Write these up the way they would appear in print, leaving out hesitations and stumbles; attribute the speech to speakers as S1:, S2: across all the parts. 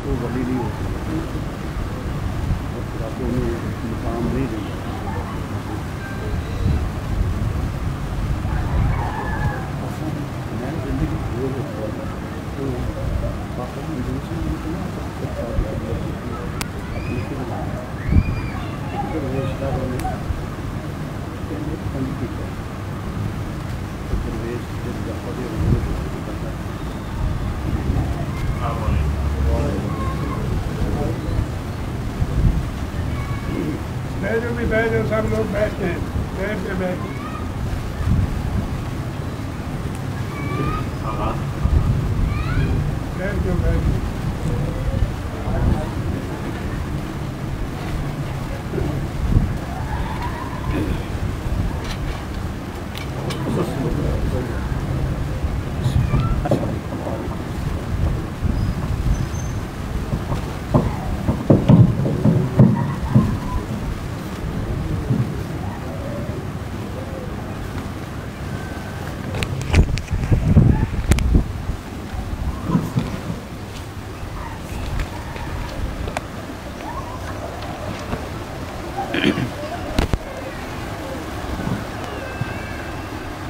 S1: وہ ولی نہیں ہو سکتا، اور پھر انہیں مقام نہیں دیں گے۔ میں زندگی بھول ہوتا ہے تو باقی ہندوستان اپنے سے بنایا درویش داروں نے تنگ کیا تو درویش جب جاتا بھی انہوں نے
S2: بیٹھو بھی بیٹھو، سب لوگ بیٹھتے ہیں، بیٹھ کے بیٹھو۔ بیٹھ کے بیٹھو۔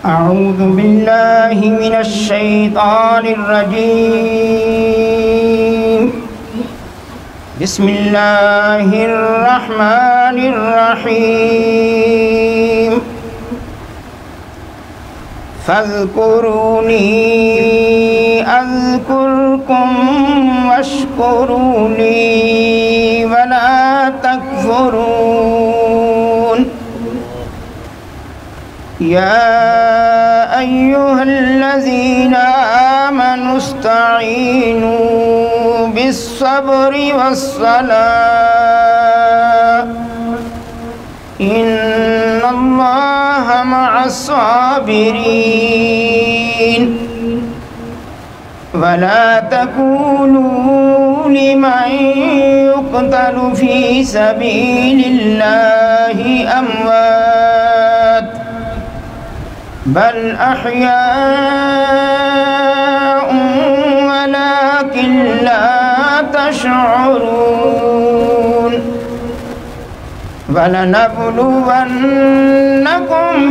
S3: أعوذ بالله من الشيطان الرجيم بسم الله الرحمن الرحيم فاذكروني أذكركم واشكروا لي ولا تكفرون يا أيها الذين آمنوا استعينوا بالصبر والصلاة إن الله مع الصابرين ولا تكونوا لمن يقتل في سبيل الله أموات بل أحياء ولكن لا تشعرون ولنبلونكم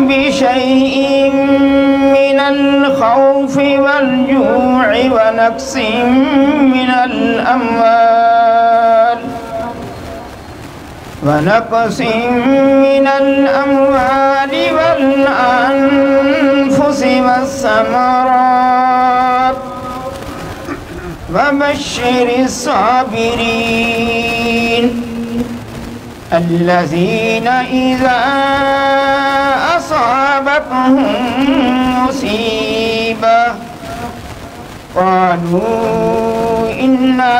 S3: بشيء من الخوف والجوع ونقص من الأموال والأنفس والثمرات وبشر الصابرين الذين إذا أصابتهم مصيبة قالوا إنا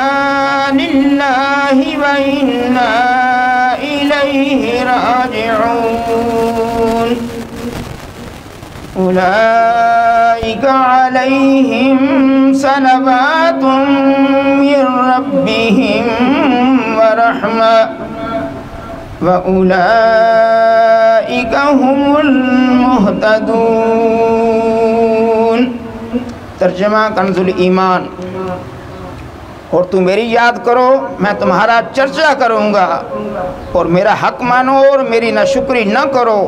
S3: لله وإنا إليه راجعون أولئك عليهم صلوات من ربهم ورحمة وأولئك هم المهتدون۔ ترجمہ کنز الایمان۔ اور تم میری یاد کرو، میں تمہارا چرچا کروں گا، اور میرا حق مانو اور میری ناشکری نہ کرو۔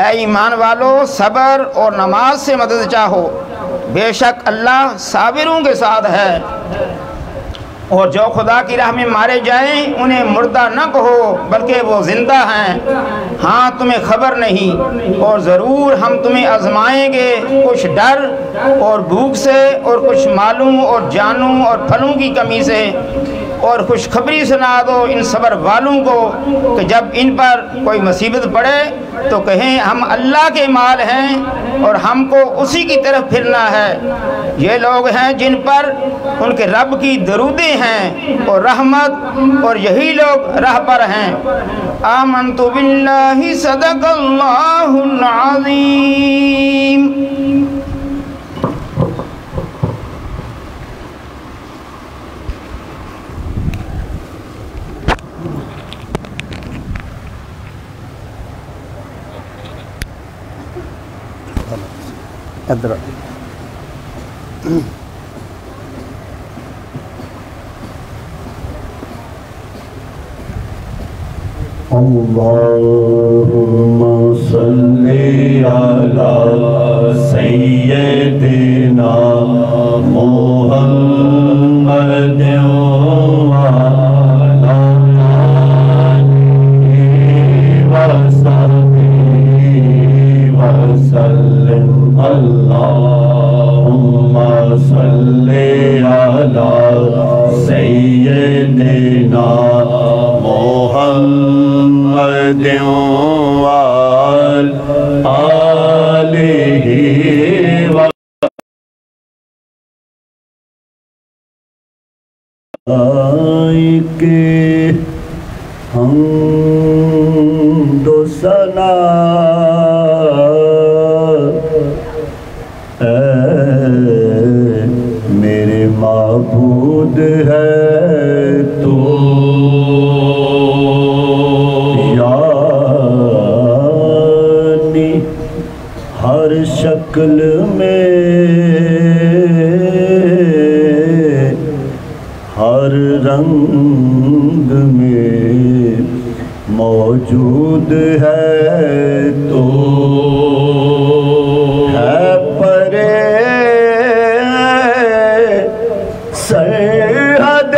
S3: اے ایمان والو، صبر اور نماز سے مدد چاہو، بے شک اللہ صابروں کے ساتھ ہے۔ اور جو خدا کی راہ میں مارے جائیں انہیں مردہ نہ کہو بلکہ وہ زندہ ہیں، ہاں تمہیں خبر نہیں، اور ضرور ہم تمہیں آزمائیں گے، کچھ ڈر اور بھوک سے، اور کچھ مالوں اور جانوں اور پھلوں کی کمی سے، اور خوشخبری سنا دو ان صبر والوں کو کہ جب ان پر کوئی مصیبت پڑے تو کہیں ہم اللہ کے مال ہیں اور ہم کو اسی کی طرف پھرنا ہے۔ یہ لوگ ہیں جن پر ان کے رب کی درودیں ہیں اور رحمت، اور یہی لوگ راہ پر ہیں۔ آمنت باللہ صدق اللہ العظیم۔
S1: ادھر اللهم صل على سيدنا محمد وعلى آله وصحبه وسلم اللهم صل على سيدنا محمد وعلى آله کے حمد و ثنا اے میرے معبود ہے تو یعنی ہر شکل میں ہر رنگ میں موجود ہے تو ہے پرے سرحد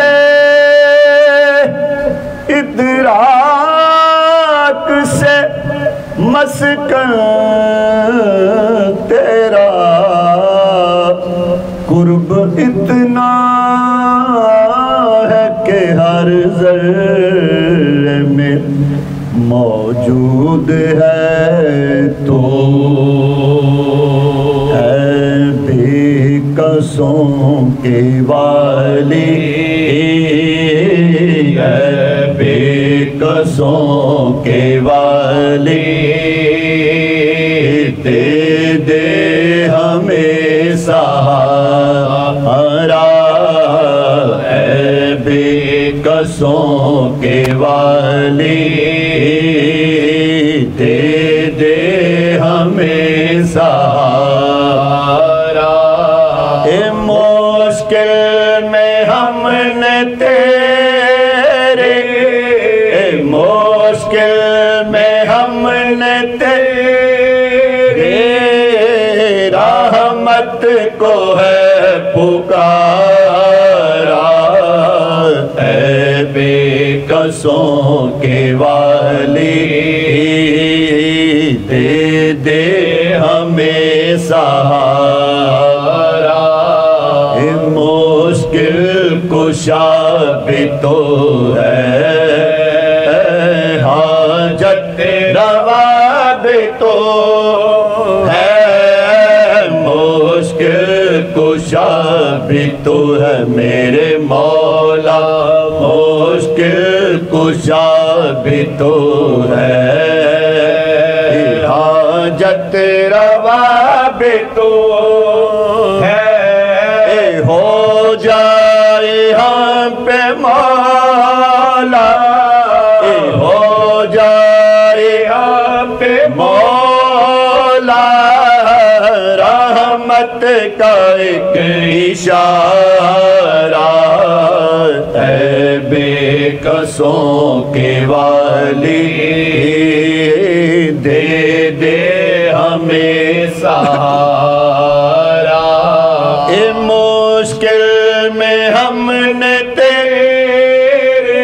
S1: ادراک سے مسکن تیرا قرب اتنا ہے کہ ہر ذرے میں موجود ہے تو ہے بے قصوں کے والی ہے بے قصوں کے والی دے دے ہمیں سہارا اے بے قصوں کے والی دے دے ہمیں سہارا اے مشکل میں ہم نے تیرے اے مشکل میں ہم نے تیرے رحمت کو ہے پکارا اے بے قصوں کے والی دے دے ہمیں سہارا اے مشکل کشا بھی تو ہے حاجت روا بھی تو ہے مشکل کشا بھی تو ہے میرے مولا مشکل کشا بھی تو ہے حاجت روا بھی تو ہے ہو جائے ہم پہ مولا ہو جائے ہم پہ مولا رحمت کا ایک اشارہ اے بے قصوں کے والی دے دے ہمیں سہارا اے مشکل میں ہم نے تیرے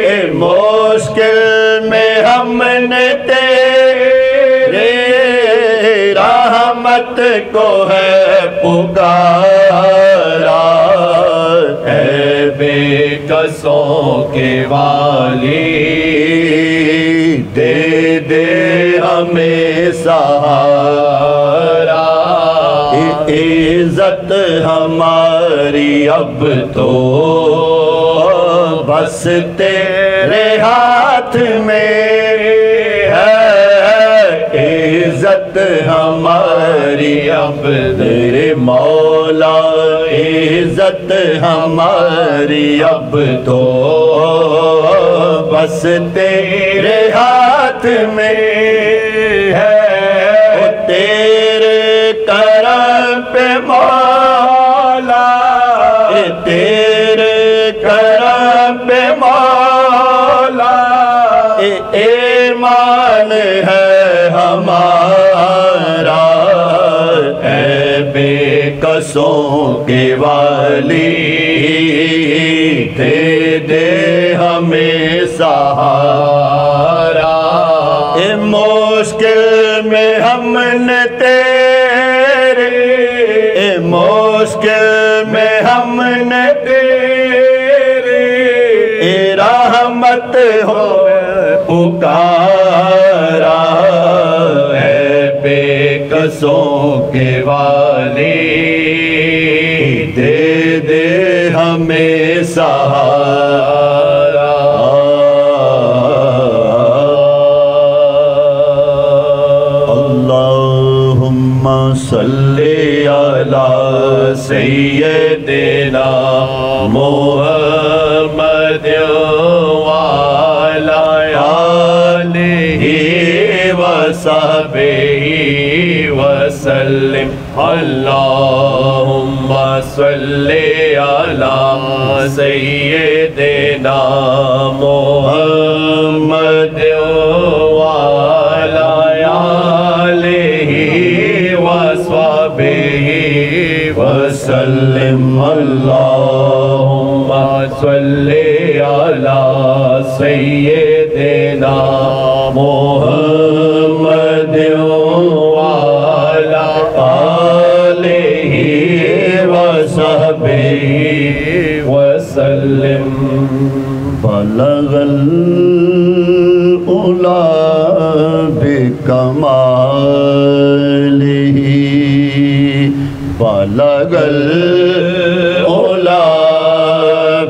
S1: اے مشکل میں ہم نے تیرے رحمت کو ہے پکارا اے بے قصوں کے والی دے دے ہمیں سہارا عزت ہماری اب تو بس تیرے ہاتھ میں ہے عزت ہماری اب تیرے مولا عزت ہماری اب تو بس تیرے ہاتھ میں ہے تیرے کرم پہ مولا تیرے کرم پہ مولا
S4: ایمان ہے ہمارا، اے بے کسوں کے والی، دے دے ہمیں سہارا۔ اے مشکل میں ہم نے تیرے، اے مشکل میں ہم نے تیرے، اے رحمت ہو پکارا، اے بے کسوں کے والی، دے دے ہمیں سہارا۔ اللہم صلی علی سیدنا محمد وعلی آلہ وصحبہ وسلم۔ اللہم صلی علی سیدنا محمد وعلی آلہ وصحبہ وسلم۔ اللہم صلی علی سیدنا محمد وعلی آلہ وصحبہ وسلم۔ بلغ العلا بکمالہ، بلغ العلا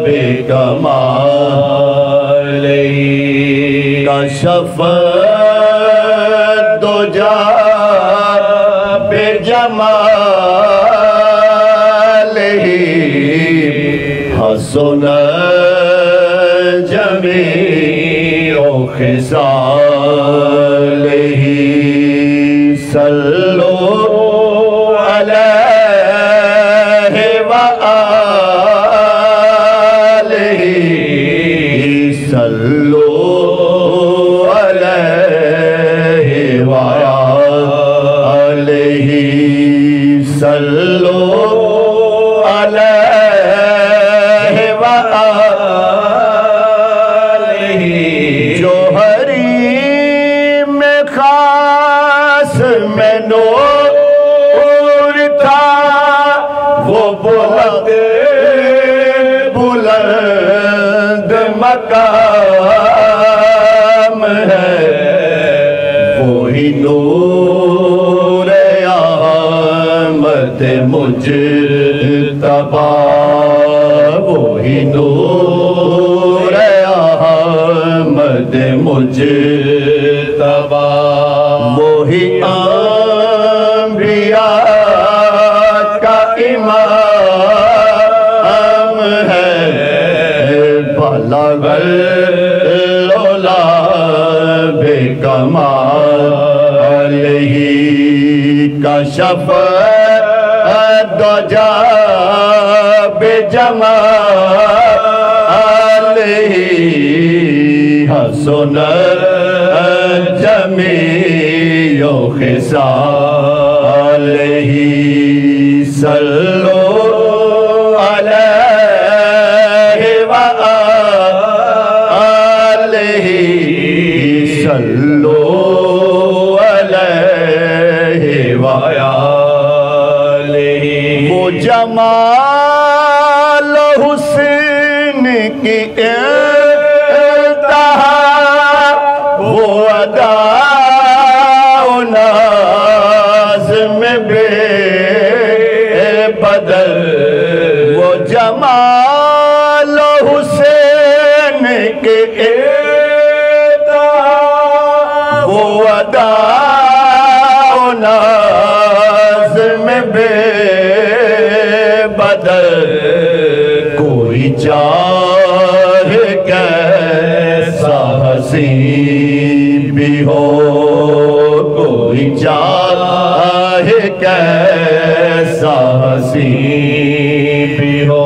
S4: بکمالہ، کشف الدجی بجمالہ، حسن جمیع خصالہ، صلو علیہ وآلہ، صلو علیہ وآلہ، صلو علیہ وآلہ۔ جو حریم خاص میں نور تھا، وہ بلند بلند مقام ہے، وہی نور احمد مجتبی، وہی نور احمد مجتبی، وہی انبیاء کا امام ہے، بلغ العلا بکمالہ، کشف الدجی بجمالہ، حسن جمیع خصالہ، صلو علیہ وآلہ، صلو علیہ وآلہ۔ وہ جمال حسن کی انتہا، وہ ادا و ناز میں بے بدل، وہ جمال حسین کے انتہا، وہ ادا و ناز میں بے بدل، کوئی چاہے کیسا حسین بھی ہو، کوئی چاہے کیسا حسین بھی ہو،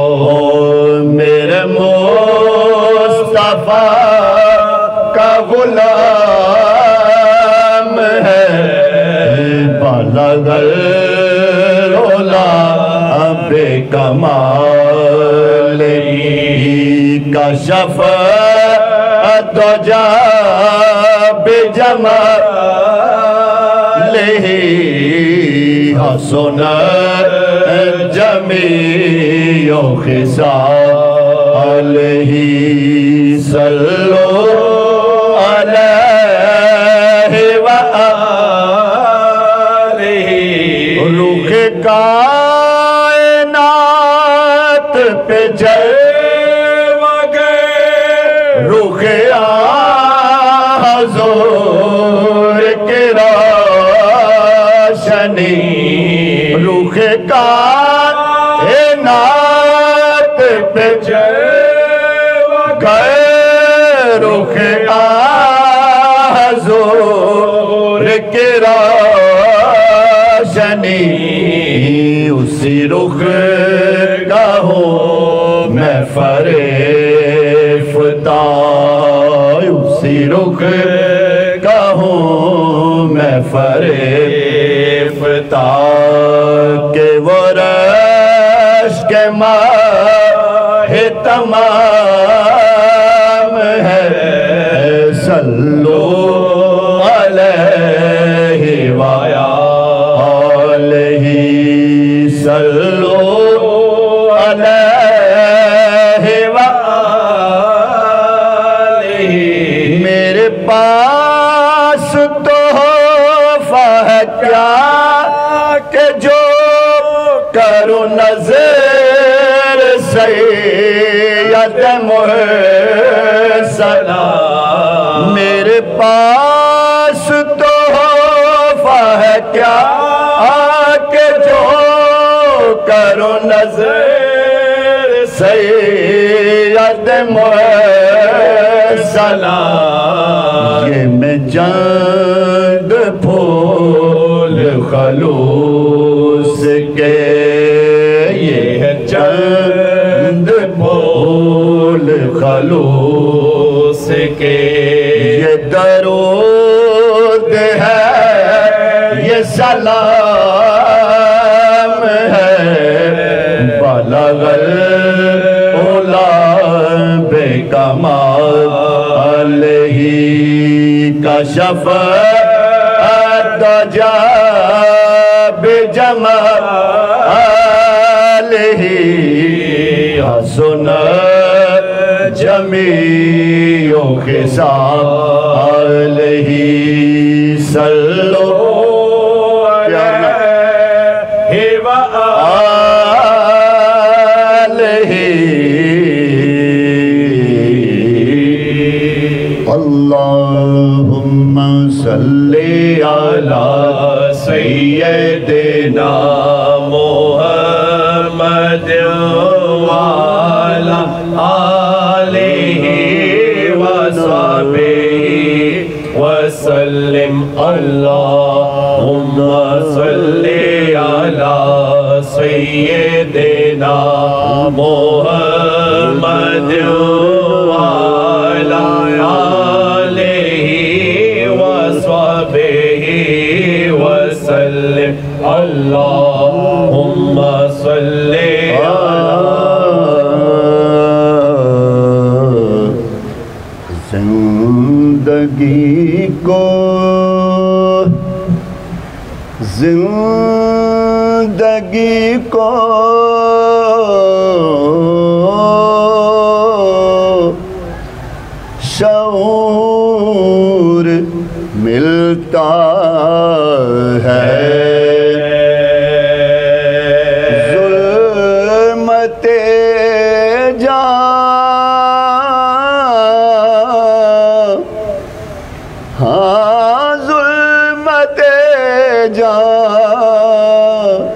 S4: میرے مصطفیٰ کا غلام ہے بالغ العلا بے کمال کشف الدجى بجماله حسن جميع خصاله صلوا عليه وآله روح کائنات پہ جلوہ گئے روح حضور کی روشنی روح کائنات پہ جلوہ گئے روح حضور کی روشنی اسی رخ کا ہوں میں فریفتہ اسی رخ کا ہوں میں فریفتہ کہ وہ رش کے ماہ تمام ہے صلو علیہ وآلہ صلو علیہ وآلہ میرے پاس تحفہ ہے کیا کہ جو کروں نظر سید محسنہ میرے پاس تحفہ ہے کیا کہ جو کروں نظر سید محسنہ یہ میں جنگ پھول خلوص کے یہ ہے چند پھول خلوص کے یہ درود ہے یہ سلام ہے بالغ العلا بے کمال کشف الدجى بجماله حسن جميع خصاله صلوا عليه وآله اللهم صل على سيدنا محمد وعلى آله وصحبه وسلم اللهم صل على سيدنا محمد وعلى آله وصحبه وسلم اللهم صل زندگی کو شعور ملتا ہے ظلمت جان ہاں ظلمت جان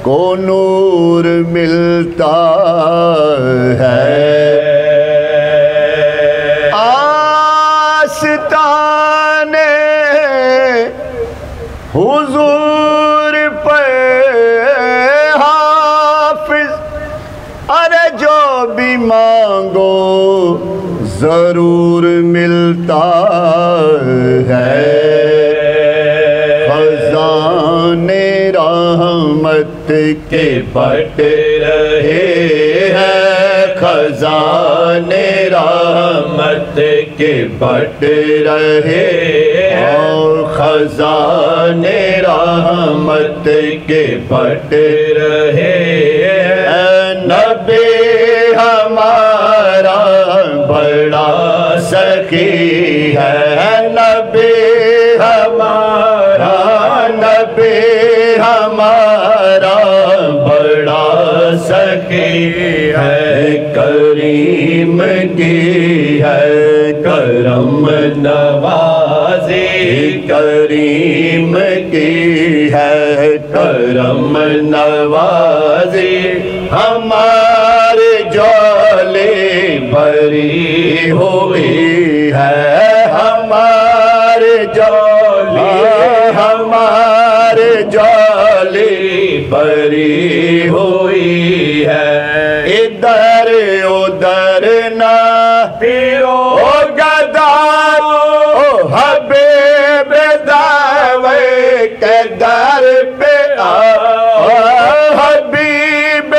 S4: کو نور ملتا ہے حضور پہ حافظ ارے جو بھی مانگو ضرور ملتا بٹ رہے ہیں خزانے رحمت کے بٹ رہے ہیں خزانے رحمت کے بٹ رہے ہیں نبی ہمارا بڑا سخی ہے نبی ہمارا نبی ہمارا بڑا سخی ہے کریم کی ہے کرم نوازی کریم کی ہے کرم نوازی ہمارے جھولی بھری ہوئی ہے ہمارے جھولی ہمارے جھولی بھری ہوئی ہے ادھر ادھر نہ پھرو گدار او حبیب دعوے کے در پہ آؤ حبیب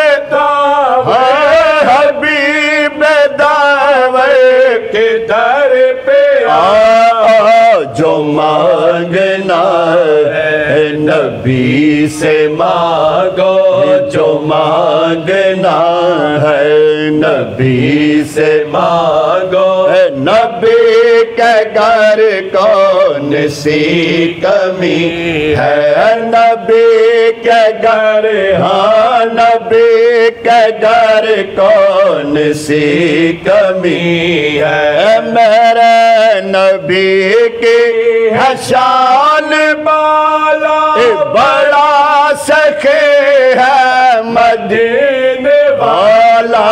S4: حبیب دعوے کے در پہ آؤ جو مانگنا ہے نبی سے مانگو جو مانگنا ہے نبی سے مانگو نبی کے گھر کون سی کمی ہے نبی کے گھر ہاں نبی کے گھر کون سی کمی ہے میرے نبی کی ہے شان بالا بڑا سخی ہے مدینے والا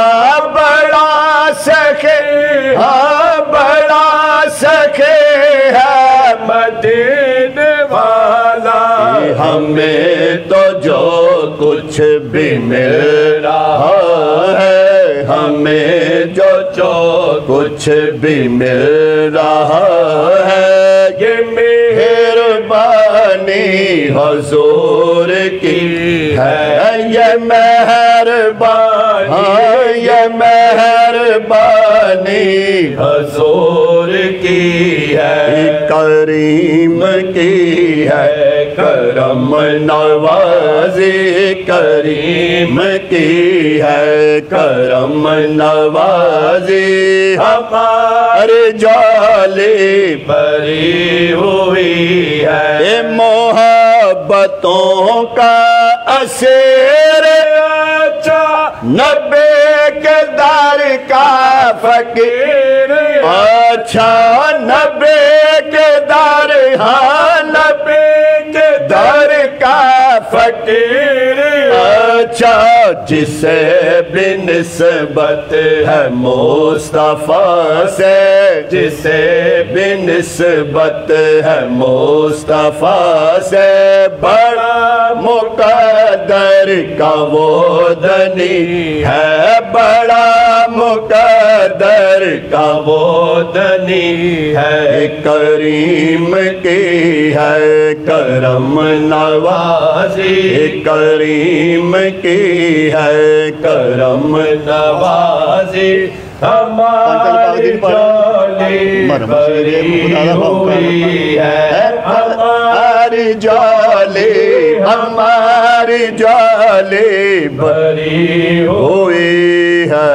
S4: بڑا سخی ہاں بڑا سخی ہے مدینے والا ہمیں تو جو کچھ بھی مل رہا ہے ہمیں جو کچھ بھی مل رہا ہے یہ مہربانی حضور کی ہے یہ مہربانی یہ مہربانی حضور کی ہے کریم کی ہے کرم نوازی کریم کی ہے کرم نوازی ہمارے جھولی بھری ہوئی ہے محبتوں کا اسیر اچھا نبی کے در کا فقیر اچھا نبی کے در ہاں نبی کے در کا فقیر اچھا جسے بھی نسبت ہے مصطفیٰ سے جسے بھی نسبت ہے مصطفیٰ سے بڑا مقدر کا وہ دنی ہے بڑا مقدر کا وہ دنی ہے کریم کی ہے کرم نوازی کریم کی ہے کرم نوازی ہماری جھولی بھری ہوئی ہے ہماری جھولی ہماری جھولی بھری ہوئی ہے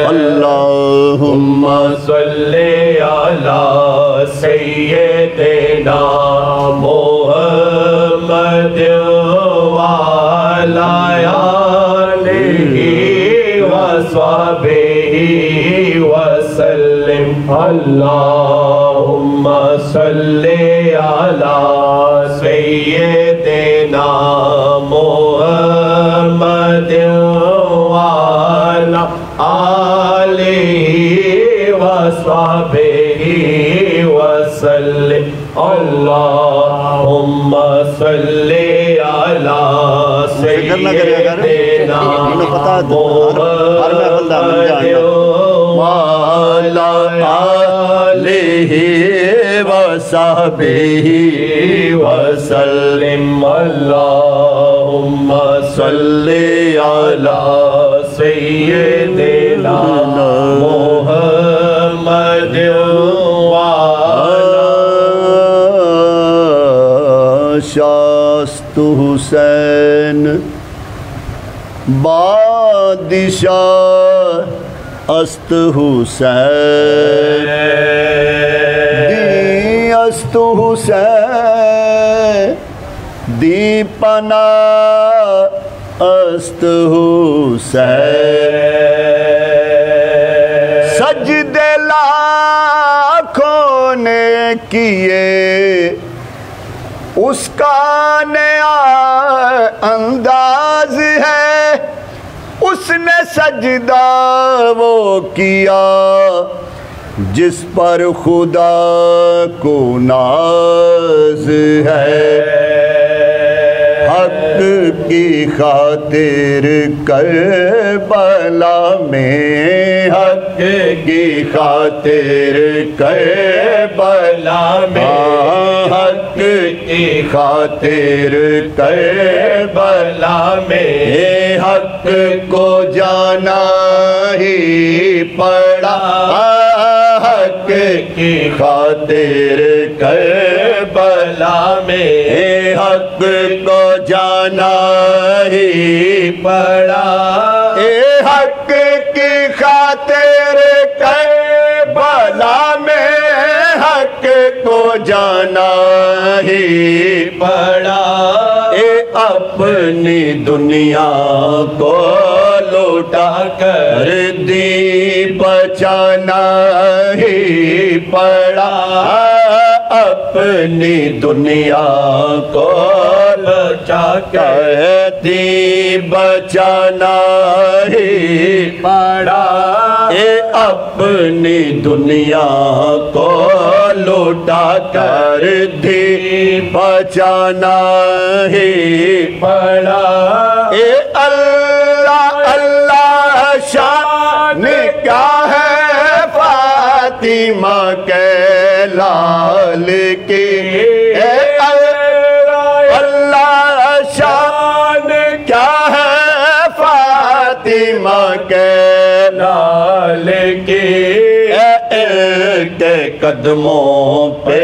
S4: اللہم صلی علی سیدنا محمد وعلی وصحبہ وسلم اللہم صلی علی سیدنا محمد وعلی آلہ وصحبہ وسلم اللہم صلی علی سیدنا محمد وعلی آلہ وصحبہ وسلم اللہ صلی علی سیدنا محمد
S1: شاست حسین بادشاہ است حسین دی است حسین دی پناہ است حسین سجدے لاکھوں نے کیے اس کا نیا انداز ہے اس نے سجدہ وہ کیا جس پر خدا کو ناز ہے حق کی خاطر کربلا میں حق کی خاطر کربلا میں حق کی خاطر کربلا میں حق کو جانا ہی پڑا حق کی خاطر کربلا میں حق کو جانا ہی پڑا حق کی خاطر کربلا میں حق کو جانا ہی پڑا اپنی دنیا کو لوٹا کر دی بچانا ہی پڑا اپنی دنیا کو بچا کر دی بچانا ہی پڑا اپنی دنیا کو لوٹا کر دی بچانا ہی پڑا اللہ اللہ شان کیا ہے فاطمہ کے لال کی اللہ شان کیا ہے فاطمہ کے لال کی کے قدموں پہ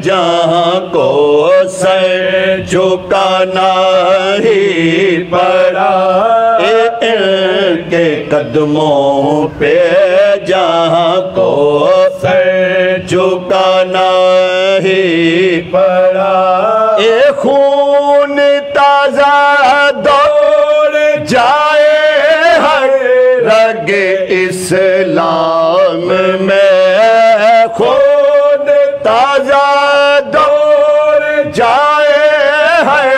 S1: جہاں کو سر جھکانا ہی پڑا کے قدموں پہ جہاں کو سر جھکانا ہی پڑا خون تازہ دوڑ جائے ہر رگ اسلام میں خون تازہ دوڑ جائے ہر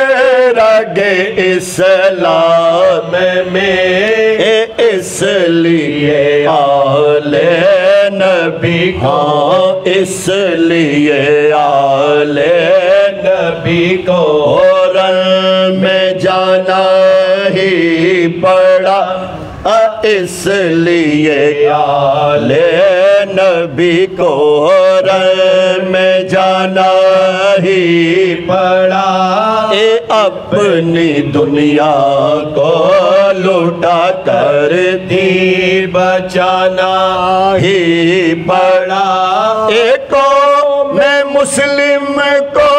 S1: رگ اسلام میں اس لیے آل نبی کو اس لیے آل نبی کو رن میں جانا ہی پڑا اس لیے آل نبی کو رن میں جانا ہی پڑا اپنی دنیا کو لوٹا کر دی بچانا ہی پڑا قوم مسلم کو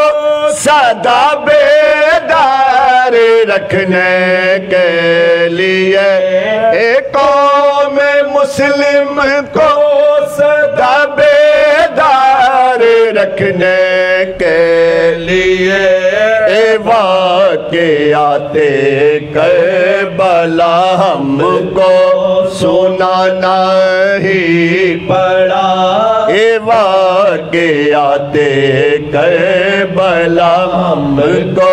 S1: سدا بیدار رکھنے کے لیے قوم مسلم کو سدا بیدار رکھنے کے لیے واقعات کربلا ہم کو سنانا ہی پڑا واقعات کربلا ہم کو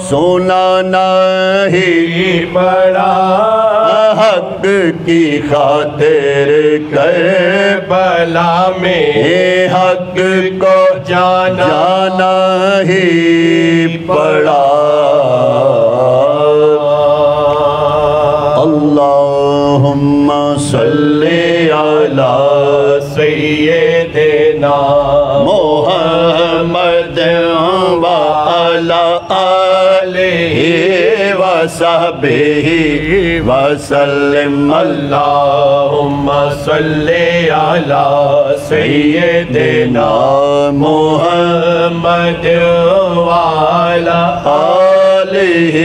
S1: سنانا ہی پڑا حق کی خاطر کربلا میں حق کو جانا ہی پڑا اللہم صلی علی سیدنا محمد وعلی آلہ
S4: وصحبه وسلم اللهم صل على سيدنا محمد وعلى آله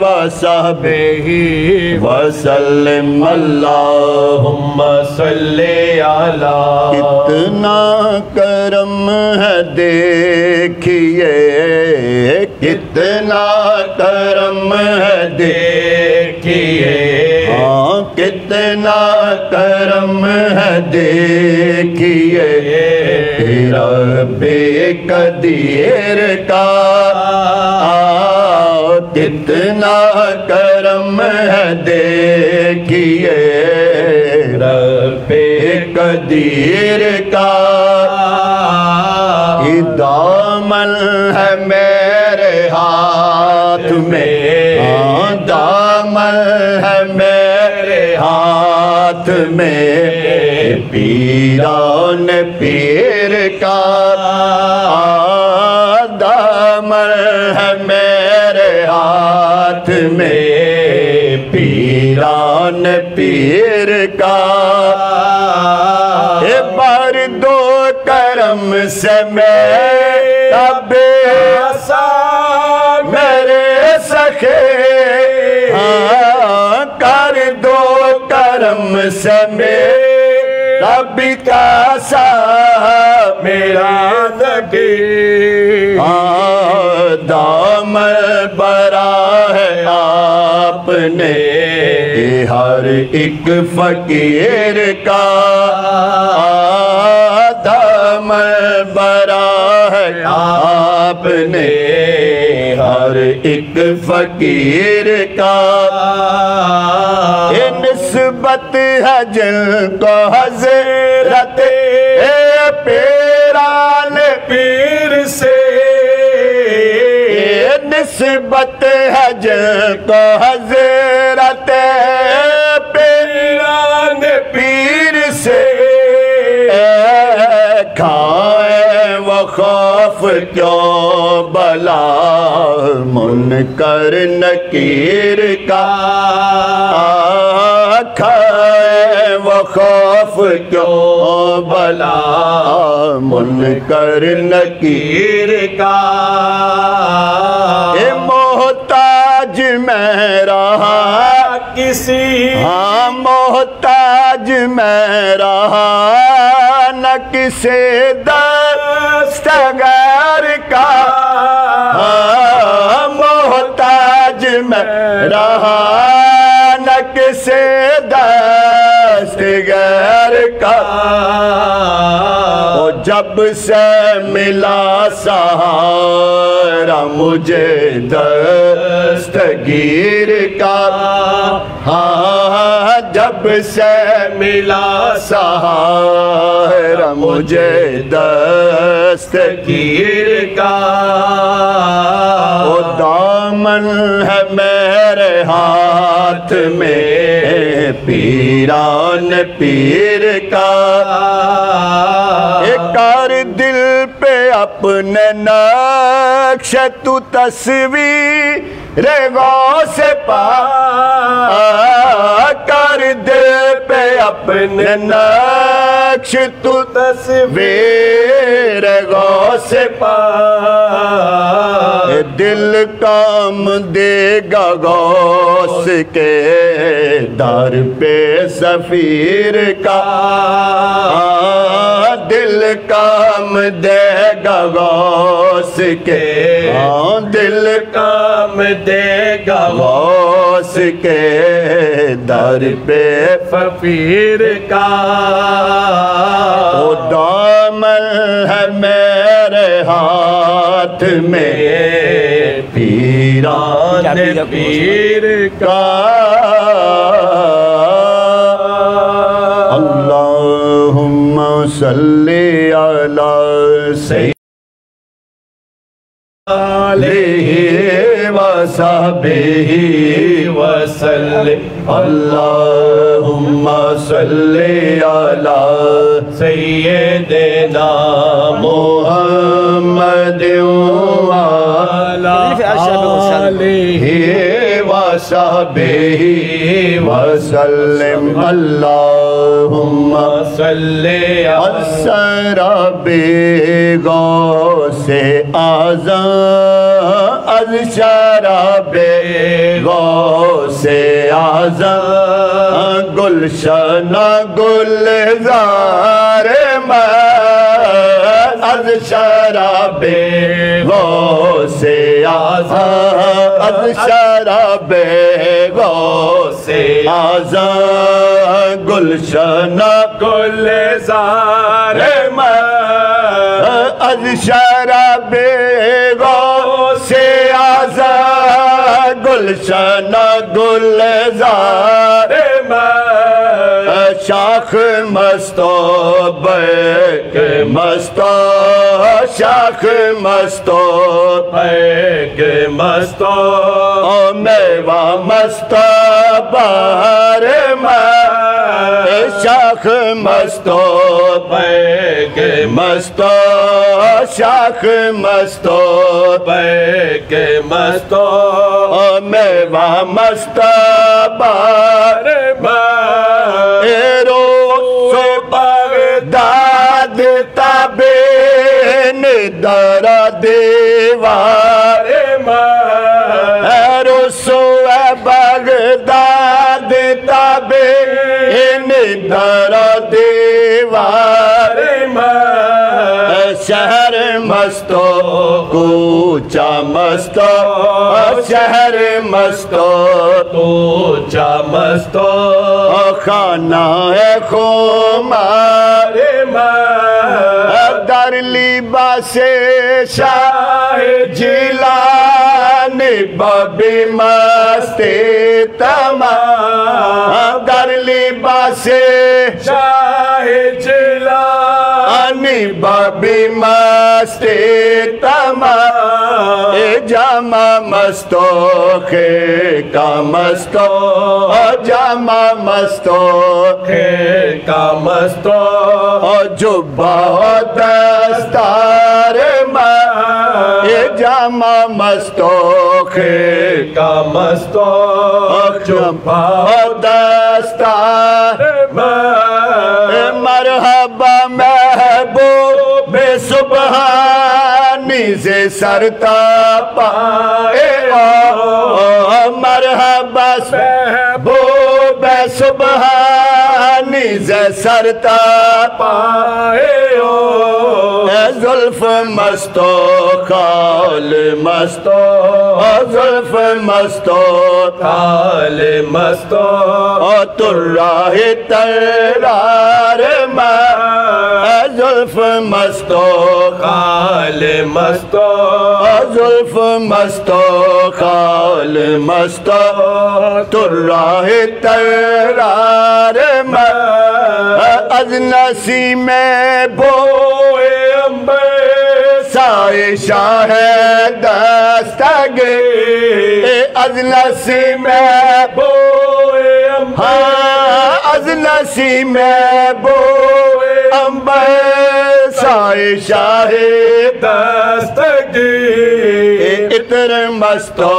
S4: وصحبه وسلم اللهم صل على کتنا کرم ہے دیکھیے کتنا کرم ہے دیکھیے ہاں کتنا کرم ہے دیکھیے رب قدیر کا کتنا کرم ہے دیکھیے رب قدیر کا یہ دامن ہے میرے ہاتھ میں دامن ہے میرے ہاتھ میں پیران پیر کا دامن ہے میرے ہاتھ میں پیران پیر کا بار دو کرم سے میرا بے میرے سخے کر دو کرم سے میرا بکاسا میرا نبی دامن برا ہے آپ نے ہر ایک فقیر کا دامن برا ہے آپ نے ہر ایک فقیر کا یہ نسبت ہے جن کو حضرت پیران پیر سے نسبت ہے جن کو حضرت پیران پیر سے کھائے وہ خوف کیوں بلا منکر نکیر کا کھائے وہ خوف کیوں بلا منکر نکیر کا اے محتاج میں رہا کسی محتاج میں رہا نہ کسی دستگیر کا محتاج میں رہا نہ کسی دستگیر کا جب سے ملا سہارا مجھے دستگیر کا جب سے ملا سہارا مجھے دستگیر کا وہ دامن ہے میرے ہاتھ میں پیران پیر کا کر دل پہ اپنے نقش تو تصویر غوث پاک کر دل پہ اپنے نقش تو تصویر غوث پاک دل کام دے گا غوث کے در پہ سفیر کا دل کام دے گا غوث کے دل کام دے گا غوث کے در پہ فقیر کا وہ دامن ہے میرے ہاتھ میں پیران پیر کا اللہم صلی علی سیدنا وصحبہ وسلم اللہم صلی علی سیدنا محمد وعلی آلہ صحبه وسلم اللهم
S5: صل
S4: السراب غوث اعظم از شراب غوث اعظم گلشن گلزار من از شراب غوث اعظم از شراب غوث اعظم گلشن
S5: گلزار
S4: من از شراب غوث اعظم گلشن گلزار
S5: من
S4: شاخ مستو بیک مستو شاخ مستو
S5: بیک مستو
S4: میوہ مستو بہر میں شاخ مستو
S5: بیک
S4: مستو شاخ مستو
S5: بیک مستو
S4: میوہ مستو بہر ایرو سو بغداد تابین در دیوار ایرو سو بغداد تابین در دیوار شہر مستو کوچا مستو شہر مستو
S5: کوچا مستو
S4: خانہ خمار در لباس شاہ جیلانی بابی مستی تمام در لباس
S5: شاہ جیلانی
S4: بابی مستی تمام جامع مستو خیکا مستو جامع مستو
S5: خیکا مستو
S4: جبہ دستار جامع مستو
S5: خیکا مستو
S4: جبہ دستار مرحبا محبوب سبحانی سے سرتا پائے مرحبا محبوب سبحانی سے سرتا
S5: پائے
S4: زلف مستو خال مستو زلف مستو
S5: خال مستو
S4: تراہ ترار میں زلف مستو
S5: خال مستو
S4: زلف مستو خال مستو تراہ ترار میں از نسیم بوئے سائے شاہ دستگی از نسیم بوئے از نسیم بوئے سائے شاہ
S5: دستگی
S4: اتر مستو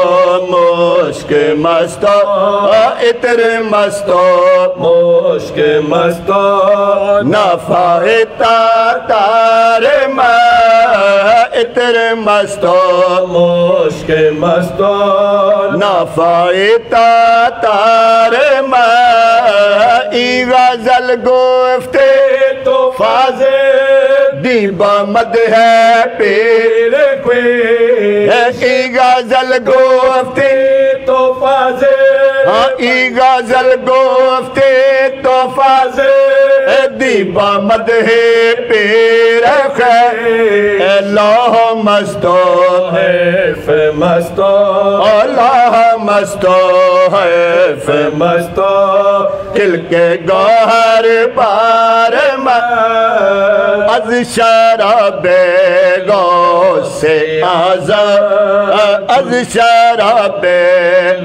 S4: مشک مستو اتر مستو
S5: مشک مستو
S4: نفع تار میں اتر مستو
S5: مشک مستو
S4: نفع تار میں ای غزل گفتے
S5: تو
S4: فاضل دیبا مد ہے پیر کوئی ای غزل گفتے
S5: تو فاضل
S4: ای غزل گفتے تو فاضل دیبا مد ہے پیر خیر اللہ مستو
S5: حیف مستو
S4: اللہ مستو حیف
S5: مستو
S4: دل کے گوہر بار از شراب غوث اعظم از شراب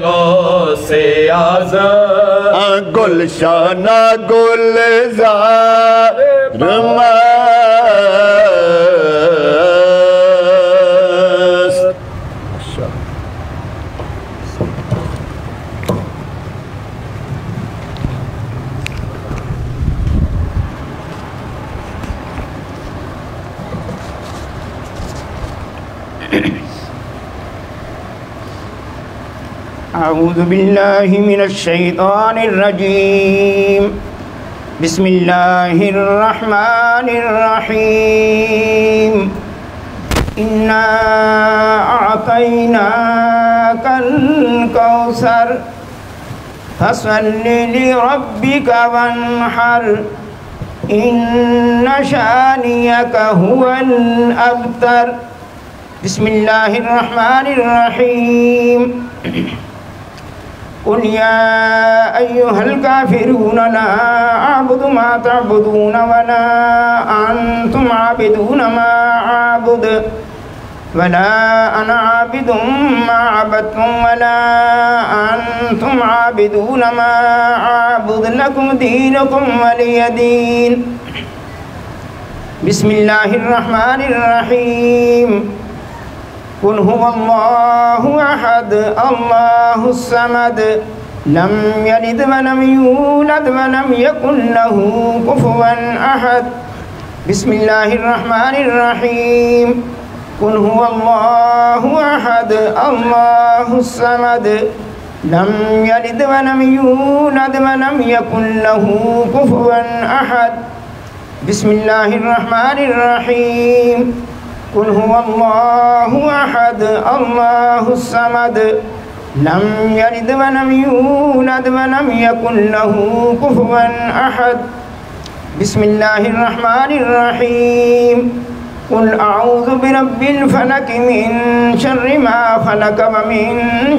S5: غوث اعظم
S4: گلشن گلزار مست
S3: أعوذ بالله من الشيطان الرجيم بسم الله الرحمن الرحيم إنا أعطيناك الكوثر فصل لربك وانحر إن شانئك هو الأبتر بسم الله الرحمن الرحيم قل يا أيها الكافرون لا أعبد ما تعبدون ولا أنتم عابدون ما أعبد ولا أنا عابد ما عبدتم ولا أنتم عابدون ما أعبد لكم دينكم ولي دين بسم الله الرحمن الرحيم قل هو الله أحد الله الصمد لم يلد ولم يولد ولم يكن له كفوا أحد بسم الله الرحمن الرحيم قل هو الله أحد الله الصمد لم يلد ولم يولد ولم يكن له كفوا أحد بسم الله الرحمن الرحيم قل هو الله أحد الله الصمد لم يلد ولم يولد ولم يكن له كفوا أحد بسم الله الرحمن الرحيم قل أعوذ برب الفلق من شر ما خلق ومن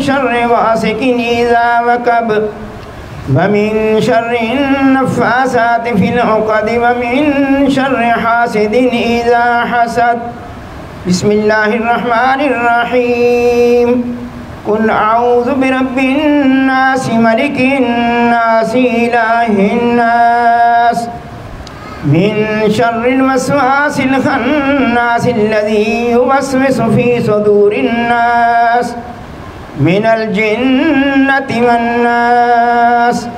S3: شر غاسق إذا وقب ومن شر النفاثات في العقد ومن شر حاسد إذا حسد بسم الله الرحمن الرحيم قل أعوذ برب الناس ملك الناس إله الناس من شر الوسواس الخناس الذي يوسوس في صدور الناس من الجنة والناس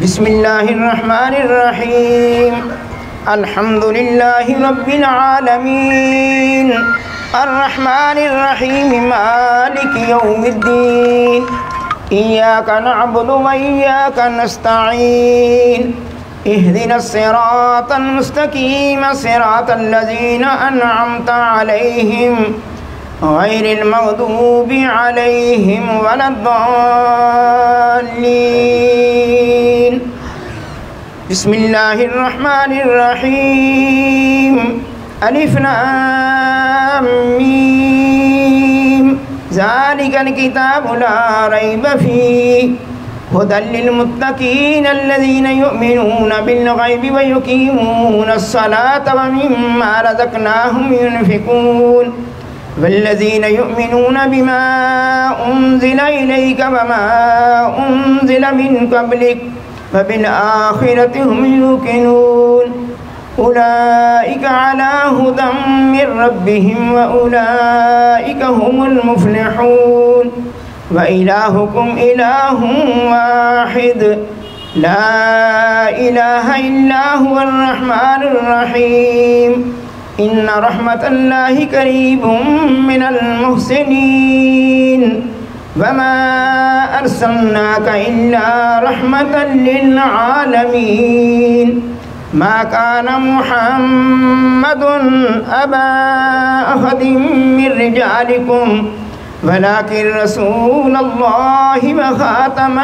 S3: بسم الله الرحمن الرحيم الحمد لله رب العالمين الرحمن الرحيم مالك يوم الدين إياك نعبد وإياك نستعين اهدنا الصراط المستقيم صراط الذين أنعمت عليهم غير المغضوب عليهم ولا الضالين بسم الله الرحمن الرحيم ألف لام ميم ذلك الكتاب لا ريب فيه هدى للمتقين الذين يؤمنون بالغيب ويقيمون الصلاة ومما رزقناهم ينفقون والذين يؤمنون بما أنزل إليك وما أنزل من قبلك وبالآخرة هم يوقنون أولئك على هدى من ربهم وأولئك هم المفلحون وإلهكم إله واحد لا إله إلا هو الرحمن الرحيم إن رحمة الله قريب من المحسنين وما أرسلناك إلا رحمة للعالمين ما كان محمد أبا أحد من رجالكم ولكن رسول الله وخاتم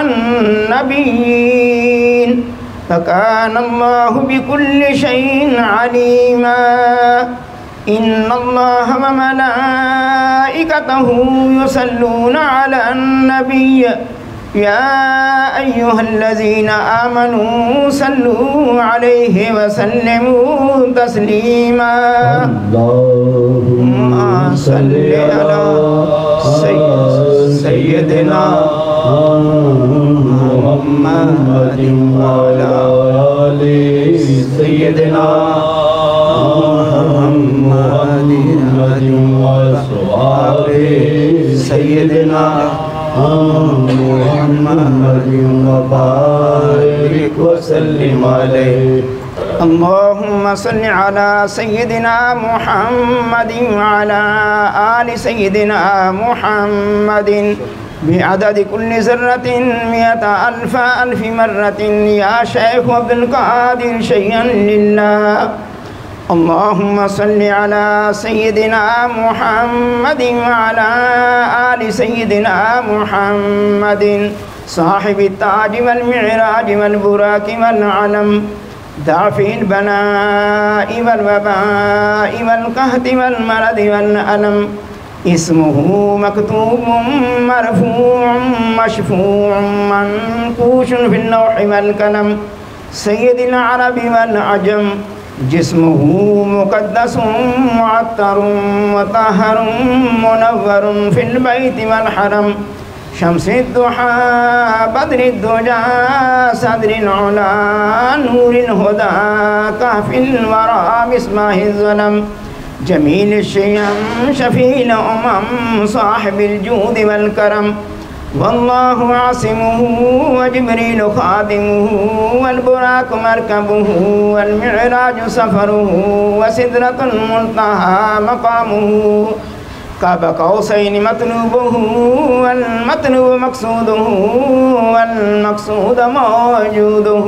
S3: النبيين فكان الله بكل شيء عليما إن الله وملائكته يصلون على النبي يا أيها الذين آمنوا صلوا عليه وسلموا تسليما اللهم صل على سيدنا محمد وعلى آل سيدنا محمد وصحبه سيدنا محمد وبارك وسلم عليه اللهم صل على سيدنا محمد وعلى آل سيدنا محمد بعدد كل ذرة 100,000 مرة يا شيخ عبد القادر شيئا لله. اللهم صل على سيدنا محمد وعلى آل سيدنا محمد صاحب التاج والمعراج والبراك والعلم دافع البلاء والوباء والقحط والمرض والألم. اسمه مكتوب مرفوع مشفوع منقوش في اللوح والقلم. سيد العرب والعجم. جسمه مقدس معطر مطهر منور في البيت والحرم. شمس الضحى بدر الدجى صدر العلا نور الهدى كهف الورى مصباح الظلم. جميل الشيم شفيع الأمم صاحب الجود والكرم. والله عاصمه وجبريل خادمه والبراق مركبه والمعراج سفره وسدرة المنتهى مقامه. قاب قوسين مطلوبه والمطلوب مقصوده والمقصود موجوده.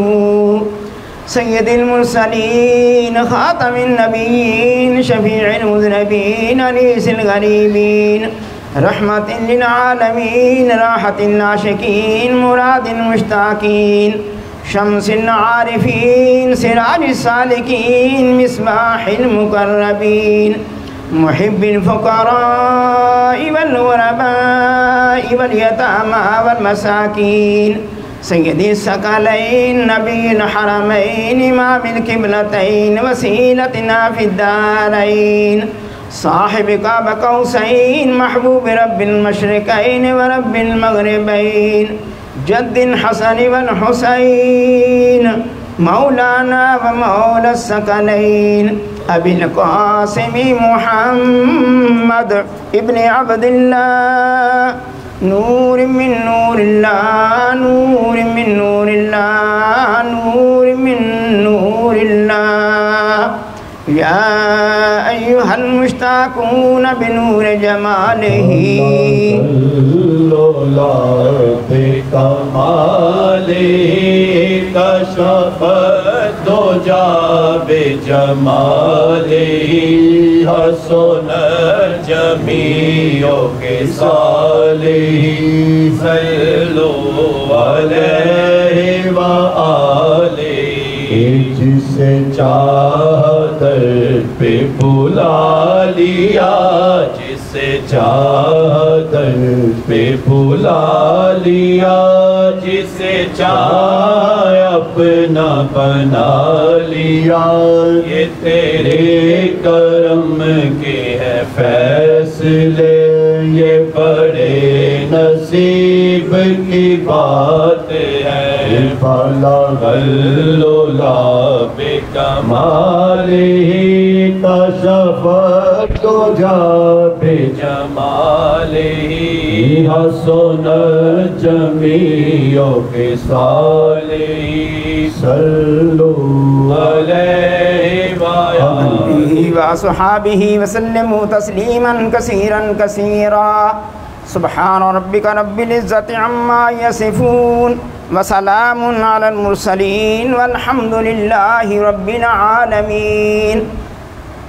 S3: سيد المرسلين خاتم النبيين شفيع المذنبين أنيس الغريبين رحمة للعالمين راحة العاشقين مراد المشتاقين. شمس العارفين سراج السالكين مصباح المقربين. محب الفقراء والغرباء واليتامى والمساكين. سيد الثقلين نبي الحرمين إمام القبلتين وسيلتنا في الدارين. صاحب قاب قوسين محبوب رب المشرقين ورب المغربين. جد الحسن والحسين مولانا ومولى الثقلين. أبي القاسم محمد ابن عبد الله نور من نور الله نور من نور الله نور من نور الله. يا أيها المشتاقون بنور جماله
S5: كشف الدجى بجماله حسن جميع خصاله. صلوا عليه وآلہ. جسے چاہا در پہ بلا لیا جسے چاہا در پہ بلا لیا جسے چاہا اپنا بنا لیا. یہ تیرے کرم کے ہے فیصلے یہ بڑے نصیب کی بات ہے. بلغ العلا بکمالہ کشف الدجى بجمالہ حسن جمیع خصالہ. صلوا علیہ
S3: وصحابہ وسلموا تسلیما کثیرا کثیرا. سبحان ربک رب العزت عما یصفون وسلام علی المرسلین والحمد للہ رب العالمین.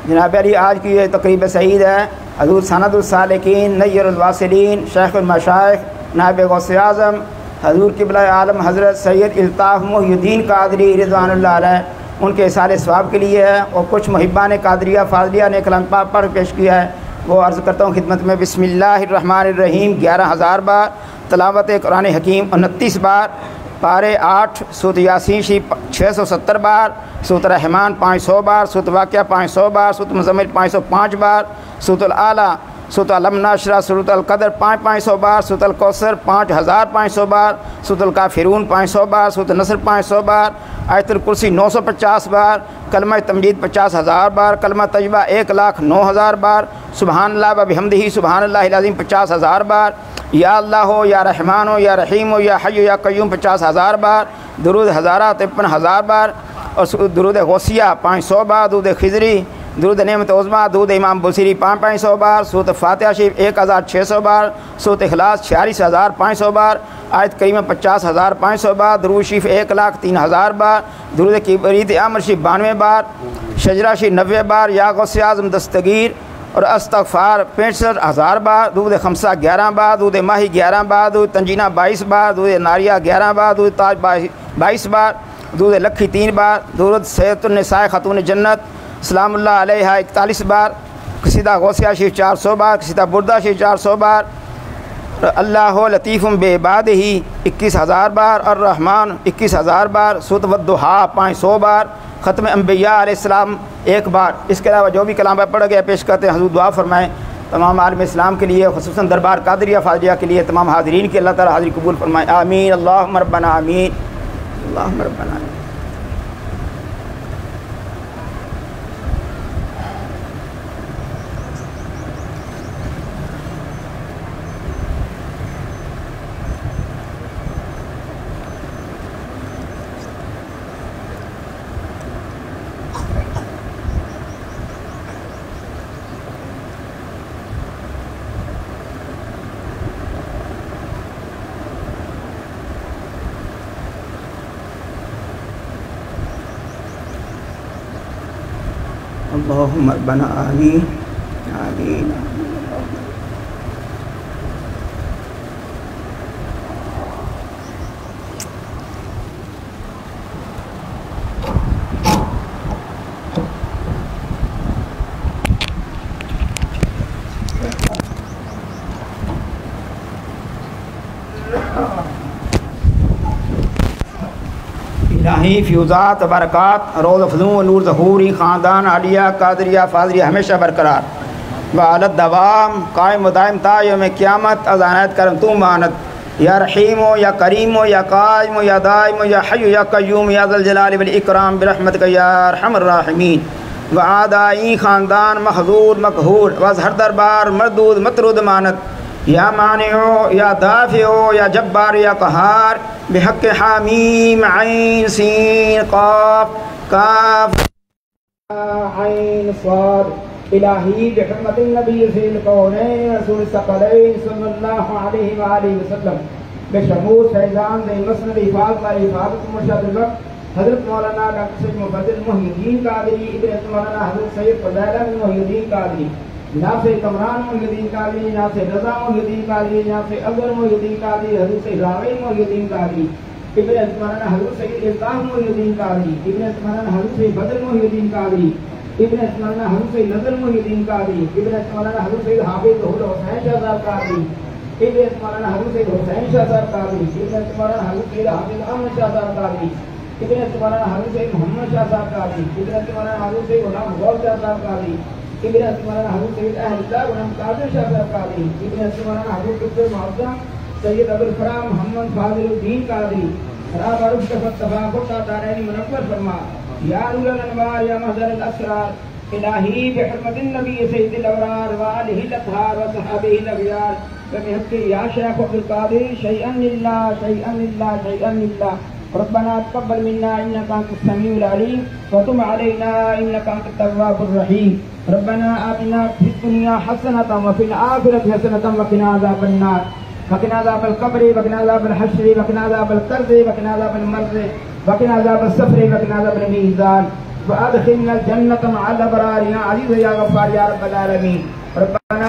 S3: جناب علی آج کی یہ تقریب سعید ہے. حضور سند السالکین نیر الواصلین شیخ المشائخ نائب غوث اعظم حضور قبلہ عالم حضرت سید الطاف محی الدین قادری رضوان اللہ علیہ ان کے اصال ثواب کے لیے ہے. اور کچھ محبان قادریہ فاضلیہ نے کلام پاک پڑھ پیش کیا ہے. وہ عرض کرتا ہوں خدمت میں بسم اللہ الرحمن الرحیم 11,000 بار. تلاوت قرآن حکیم 29 بار. پارے 8 سورۃ یاسین شریف 670 بار. سورۃ رحمان 500 بار. سورۃ واقعہ 500 بار. سورۃ مزمل 505 بار. سورۃ الاعلیٰ سورۃ علم ناشرہ سورۃ القدر 500 بار. سورۃ الکوثر 5500 بار. سورۃ الکافرون 500 بار. سورۃ نصر 500 بار. آیت الکرسی 950 بار. کلمہ تمجید 50,000 بار. کلمہ طیبہ 1,09,000 بار. سبحان اللہ و بحمدہ سبحان اللہ العظیم 50,000 بار. یا اللہ ہو یا رحمان ہو یا رحیم ہو یا حی یا قیوم 50,000 بار. درود ہزارہ 53,000 بار. اور درود غوثیہ 500 بار. درود خضری درود نعمت عظمیٰ درود امام بصیری 500 بار، سورۃ فاتحہ شریف 1600 بار، سورۃ اخلاص 46500 بار، آیت کریمہ 50500 بار، درود شریف 1,03,000 بار، درود کبریت عامر شریف 92 بار، شجرہ شریف 90 بار، یا غوث اعظم دستگیر اور استغفار 65,000 بار، درود خمسہ 11 بار، درود ماہی 11 بار، درود تنجینہ 22 بار، درود ناریہ 11 بار، درود تاج 22 بار، درود لکھی 3 بار، درود سید النساء خاتون جنت سلام اللہ علیہ 41 بار، قصیدہ غوثیہ شریف 400 بار، قصیدہ بردہ شریف 400 بار، اللہ لطیف بعبادہ 21,000 بار، الرحمن 21,000 بار، سورۃ والضحیٰ 500 بار، ختم انبیاء علیہ السلام 1 بار۔ اس کے علاوہ جو بھی کلام پڑھ گیا پیش کرتے ہیں، حضور دعا فرمائیں تمام عالم اسلام کے لیے، خصوصاً دربار قادریہ فاضلیہ کے لیے، تمام حاضرین کی اللہ تعالیٰ حاضری قبول فرمائیں، آمین اللہم ربنا آمین اللہم ربنا آمین۔ اللہم ربنا آمین آمین۔ الہی فیوزات برکات روز فضوں و نور ظہوری خاندان عالیہ قادریہ فاضلیہ ہمیشہ برقرار وعلت دوام قائم و دائم تا یوم قیامت، از عنایت کرم تو مانت، یا رحیم و یا کریم و یا قائم و یا دائم و یا حی یا قیوم یا ذی الجلال والاکرام برحمتک یا ارحم الراحمین۔ وعادائی خاندان محظور مقہور، وز ہر دربار مردود مطرود مانت، یا مانع یا دافع یا جبار یا قہار، بحق حامیم عین سین قاف کاف عین صاد۔ الہی بحرمت النبی فی الکونین رسول الثقلین صلی اللہ علیہ وآلہ وسلم، بشمول فیضان دے مسند فاطمہ حفاظت مرشد الوقت حضرت مولانا ڈاکٹر سید مفضل محی الدین قادری، ابن مولانا حضرت سید فضیلہ بن محی الدین قادری، جناب سے کمران محی الدین قادری، جناب سے رضا محی الدین قادری، جناب سے اکبر محی الدین قادری، حضرت سے راوی محی الدین قادری، ابن مولانا حضرت سید الطاف محی الدین قادری، ابن مولانا حضرت سید بدر محی الدین قادری، ابن مولانا حضرت سید نظر محی الدین قادری، ابن مولانا حضرت سید حافظ حسین شاہ صاحب قادری، ابن مولانا حضرت سید حسین شاہ صاحب قادری، ابن مولانا حضرت سید حافظ احمد شاہ صاحب قادری، ابن مولانا حضرت سید محمد شاہ صاحب قادری، ابن مولانا حضرت سید غلام غور شاہ صاحب قادری، ابن مولانا حضرت سید اہل اللہ غلام قادر شاہ صاحب قادری، ابن مولانا حضرت دکتور معظم سید ابوالفرا محمد فاضل الدین قادری، رب عرف فتفا خطہ دارین منور فرما، یا نور الانوار یا محضر الاسرار، الہی بحرمت النبی سید الابرار وآلہ الاطہار وصحابہ الاغیار، بحق یا شیخ عبدالقادر شیئا للہ شیئا للہ شیئا للہ، ربنا تقبل منا انك انت السميع العليم وتب علينا انك انت التواب الرحيم، ربنا آتنا في الدنيا حسنة وفي الآخرة حسنة وقنا عذاب النار، وقنا عذاب القبر وقنا عذاب الحشر وقنا عذاب القرب وقنا عذاب المرض وقنا عذاب السفر وقنا عذاب الميزان، وادخلنا الجنة مع الأبرار يا عزيز يا غفار يا رب العالمين، ربنا